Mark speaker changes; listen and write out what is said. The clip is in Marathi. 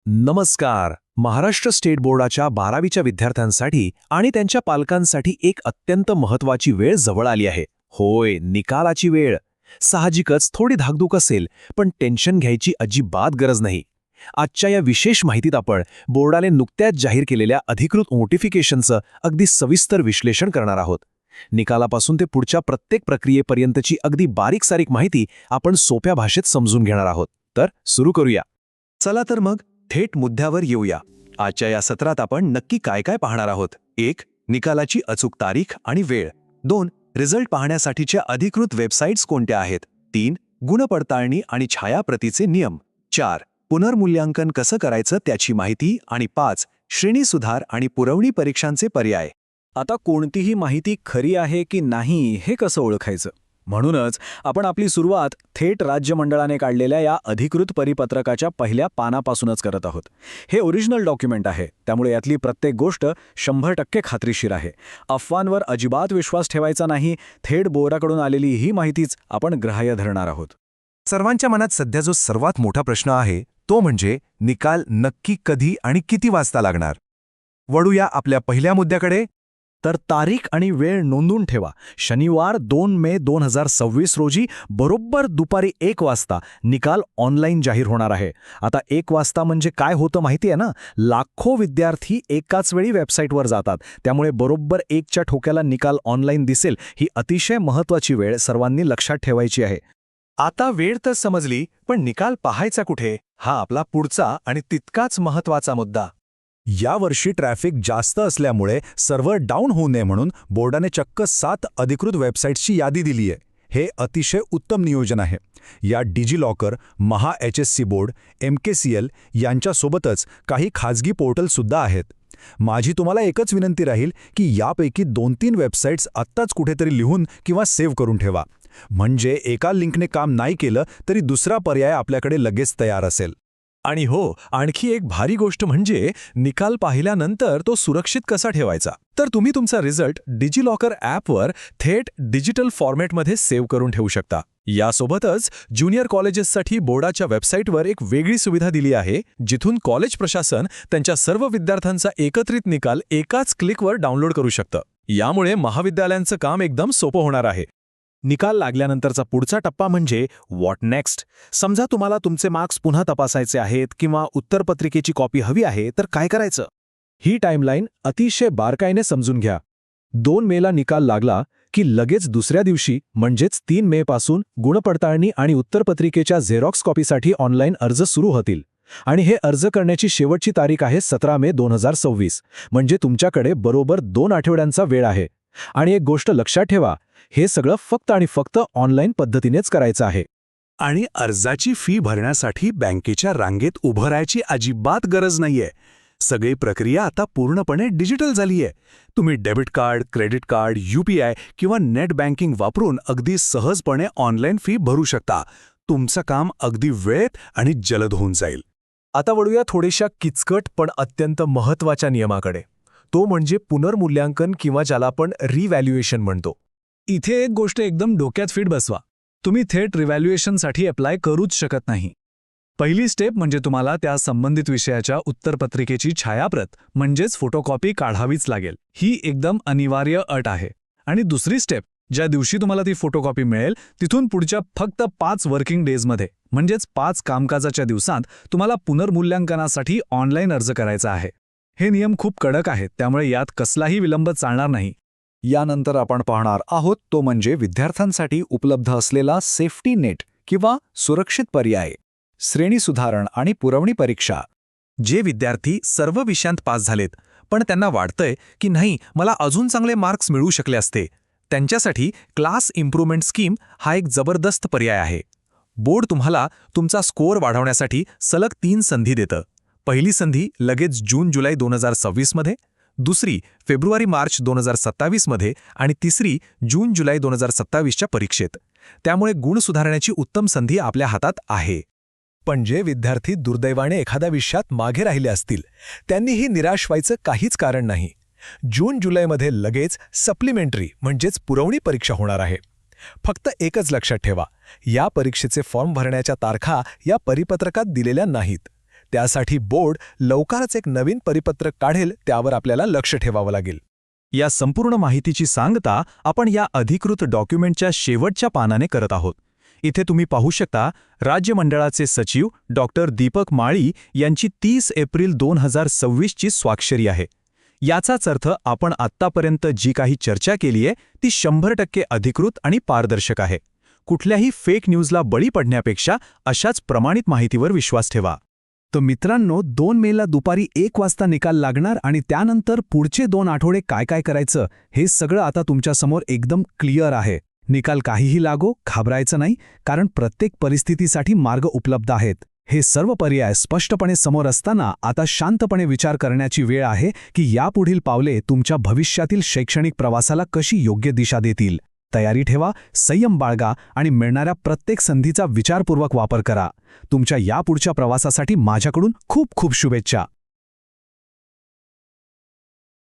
Speaker 1: नमस्कार. महाराष्ट्र स्टेट बोर्डाच्या 12वीच्या विद्यार्थ्यांसाठी आणि त्यांच्या पालकांसाठी एक अत्यंत महत्त्वाची वेळ जवळ आली आहे. होय, निकालाची वेळ. साहजिकच थोडी धाकधूक असेल, पण टेन्शन घ्यायची अजिबात गरज नाही. आजच्या या विशेष माहितीत आपण बोर्डाने नुकत्याच जाहीर केलेल्या अधिकृत नोटिफिकेशनचं अगदी सविस्तर विश्लेषण करणार आहोत. निकालापासून ते पुढच्या प्रत्येक प्रक्रियेपर्यंतची अगदी बारीक-सारीक माहिती आपण सोप्या भाषेत समजून घेणार आहोत. तर सुरू करूया. चला तर मग थेट मुद्द्यावर येऊया. आजच्या या सत्रात आपण नक्की काय काय पाहणार आहोत. 1. निकालाची अचूक तारीख आणि वेळ. 2. रिझल्ट पाहण्यासाठीच्या अधिकृत वेबसाईट्स कोणत्या आहेत. 3. गुणपडताळणी आणि छायाप्रतीचे नियम. 4. पुनर्मूल्यांकन कसं करायचं त्याची माहिती. आणि 5. श्रेणी सुधार आणि पुरवणी परीक्षांचे पर्याय.
Speaker 2: आता कोणतीही माहिती खरी आहे की नाही हे कसं ओळखायचं. म्हणूनच आपण आपली सुरुवात थेट राज्य मंडळाने काढलेल्या या अधिकृत परिपत्रकाच्या पहिल्या पानापासूनच करत आहोत. हे ओरिजिनल डॉक्युमेंट आहे, त्यामुळे यातली प्रत्येक गोष्ट 100% खात्रीशीर आहे. अफवांवर अजिबात विश्वास ठेवायचा नाही. थेट बोर्डाकडून आलेली ही माहितीच आपण ग्राह्य धरणार आहोत.
Speaker 1: सर्वांच्या मनात सध्या जो सर्वात मोठा प्रश्न आहे तो म्हणजे निकाल नक्की कधी आणि किती वाजता लागणार. वळूया आपल्या पहिल्या मुद्द्याकडे.
Speaker 2: तर तारीख आणि वेळ नोंदून ठेवा. शनिवार 2 मे 2026 रोजी बरोबर दुपारी 1 वाजता निकाल ऑनलाईन जाहीर होणार आहे. आता 1 वाजता म्हणजे काय होतं माहिती आहे ना? लाखो विद्यार्थी एकाच वेळी वेबसाईटवर जातात, त्यामुळे बरोबर 1च्या ठोक्याला निकाल ऑनलाईन दिसेल. ही अतिशय महत्त्वाची वेळ सर्वांनी लक्षात ठेवायची आहे.
Speaker 1: आता वेळ तर समजली, पण निकाल पाहायचा कुठे हा आपला पुढचा आणि तितकाच महत्त्वाचा मुद्दा.
Speaker 3: यावर्षी ट्रॅफिक जास्त असल्यामुळे सर्व्हर डाऊन होऊ नये म्हणून बोर्डाने चक्क 7 अधिकृत वेबसाईट्सची यादी दिली आहे. हे अतिशय उत्तम नियोजन आहे. या डिजिलॉकर, महा HSC बोर्ड, MKCL यांच्यासोबतच काही खाजगी पोर्टलसुद्धा आहेत. माझी तुम्हाला एकच विनंती राहील की यापैकी 2-3 वेबसाईट्स आत्ताच कुठेतरी लिहून किंवा सेव्ह करून ठेवा. म्हणजे एका लिंकने काम नाही केलं तरी दुसरा पर्याय आपल्याकडे लगेच तयार असेल.
Speaker 1: आणि हो, आणखी एक भारी गोष्ट म्हणजे निकाल पाहिल्यानंतर तो सुरक्षित कसा ठेवायचा. तर तुम्ही तुमचा रिझल्ट डिजिलॉकर ॲपवर थेट डिजिटल फॉर्मॅटमध्ये सेव्ह करून ठेवू शकता. यासोबतच ज्युनियर कॉलेजेससाठी बोर्डाच्या वेबसाईटवर एक वेगळी सुविधा दिली आहे, जिथून कॉलेज प्रशासन त्यांच्या सर्व विद्यार्थ्यांचा एकत्रित निकाल एकाच क्लिकवर डाउनलोड करू शकतं. यामुळे महाविद्यालयांचं काम एकदम सोपं होणार आहे.
Speaker 2: निकाल लागल्यानंतरचा पुढचा टप्पा म्हणजे व्हॉट नेक्स्ट. समजा तुम्हाला तुमचे मार्क्स पुन्हा तपासायचे आहेत किंवा उत्तरपत्रिकेची कॉपी हवी आहे, तर काय करायचं?
Speaker 1: ही टाईमलाईन अतिशय बारकाईने समजून घ्या. 2 मेला निकाल लागला की लगेच दुसऱ्या दिवशी म्हणजेच 3 मे पासून गुणपडताळणी आणि उत्तरपत्रिकेच्या झेरॉक्स कॉपीसाठी ऑनलाईन अर्ज सुरू होतील. आणि हे अर्ज करण्याची शेवटची तारीख आहे 17 मे 2026. म्हणजे तुमच्याकडे बरोबर 2 आठवड्यांचा वेळ आहे. आणि एक गोष्ट लक्षात ठेवा, हे सगळं फक्त आणि फक्त ऑनलाईन पद्धतीनेच करायचं आहे.
Speaker 3: आणि अर्जाची फी भरण्यासाठी बँकेच्या रांगेत उभं राहायची अजिबात गरज नाहीये. सगळी प्रक्रिया आता पूर्णपणे डिजिटल झालीये. तुम्ही debit card, credit card, UPI किंवा नेट बँकिंग वापरून अगदी सहजपणे ऑनलाईन फी भरू शकता. तुमचं काम अगदी वेळेत आणि जलद होऊन जाईल.
Speaker 1: आता वळूया थोड्याशा किचकट पण अत्यंत महत्त्वाच्या नियमाकडे. तो म्हणजे पुनर्मूल्यांकन किंवा ज्याला आपण रिव्हॅल्युएशन म्हणतो.
Speaker 2: इथे एक गोष्ट एकदम डोक्यात फिट बसवा. तुम्ही थेट रिव्हॅल्युएशनसाठी अप्लाय करूच शकत नाही. पहिली स्टेप म्हणजे तुम्हाला त्या संबंधित विषयाच्या उत्तरपत्रिकेची छायाप्रत म्हणजेच फोटोकॉपी काढावीच लागेल. ही एकदम अनिवार्य अट आहे. आणि दुसरी स्टेप, ज्या दिवशी तुम्हाला ती फोटोकॉपी मिळेल तिथून पुढच्या फक्त 5 वर्किंग डेजमध्ये म्हणजेच 5 कामकाजाच्या दिवसांत तुम्हाला पुनर्मूल्यांकनासाठी ऑनलाईन अर्ज करायचा आहे. हे नियम खूप कडक आहेत, त्यामुळे यात कसलाही विलंब चालणार नाही.
Speaker 3: यानंतर आपण पाहणार आहोत तो म्हणजे विद्यार्थ्यांसाठी उपलब्ध असलेला सेफ्टी नेट किंवा सुरक्षित पर्याय. श्रेणी सुधारण आणि पुरवणी परीक्षा.
Speaker 1: जे विद्यार्थी सर्व विषयांत पास झालेत पण त्यांना वाटतंय की नाही, मला अजून चांगले मार्क्स मिळू शकले असते, त्यांच्यासाठी क्लास इम्प्रूव्हमेंट स्कीम हा एक जबरदस्त पर्याय आहे. बोर्ड तुम्हाला तुमचा स्कोअर वाढवण्यासाठी सलग 3 संधी देतं. पहिली संधी लगेच जून-जुलै 2026 मध्ये, दुसरी फेब्रुवारी-मार्च 2027 मध्ये आणि तिसरी जून-जुलै 2027च्या परीक्षेत. त्यामुळे गुण सुधारण्याची उत्तम संधी आपल्या हातात आहे. पण जे विद्यार्थी दुर्दैवाने एखाद्या विषयात मागे राहिले असतील, त्यांनीही निराश व्हायचं काहीच कारण नाही. जून-जुलैमध्ये लगेच सप्लिमेंटरी म्हणजेच पुरवणी परीक्षा होणार आहे. फक्त एकच लक्षात ठेवा, या परीक्षेचे फॉर्म भरण्याच्या तारखा या परिपत्रकात दिलेल्या नाहीत.
Speaker 3: त्यासाठी बोर्ड लवकरच एक नवीन परिपत्रक काढेल, त्यावर आपल्याला लक्ष ठेवावं लागेल.
Speaker 2: या संपूर्ण माहितीची सांगता आपण या अधिकृत डॉक्युमेंटच्या शेवटच्या पानाने करत आहोत. इथे तुम्ही पाहू शकता राज्य मंडळाचे सचिव डॉक्टर दीपक माळी यांची 30 एप्रिल 2026 ची स्वाक्षरी आहे. याचाच अर्थ आपण आत्तापर्यंत जी काही चर्चा केली आहे ती 100% अधिकृत आणि पारदर्शक आहे. कुठल्याही फेक न्यूजला बळी पडण्यापेक्षा अशाच प्रमाणित माहितीवर विश्वास ठेवा.
Speaker 1: तर मित्रांनो, 2 मेला दुपारी 1 वाजता निकाल लागणार आणि त्यानंतर पुढचे 2 आठवडे काय काय करायचं हे सगळं आता तुमच्यासमोर एकदम क्लिअर आहे. निकाल काहीही लागो, घाबरायचं नाही, कारण प्रत्येक परिस्थितीसाठी मार्ग उपलब्ध आहेत. हे सर्व पर्याय स्पष्टपणे समोर असताना आता शांतपणे विचार करण्याची वेळ आहे की यापुढील पावले तुमच्या भविष्यातील शैक्षणिक प्रवासाला कशी योग्य दिशा देतील. तयारी ठेवा, संयम बाळगा आणि मिळणाऱ्या प्रत्येक संधीचा विचारपूर्वक वापर करा. तुमच्या यापुढच्या प्रवासासाठी माझ्याकडून खूप खूप शुभेच्छा.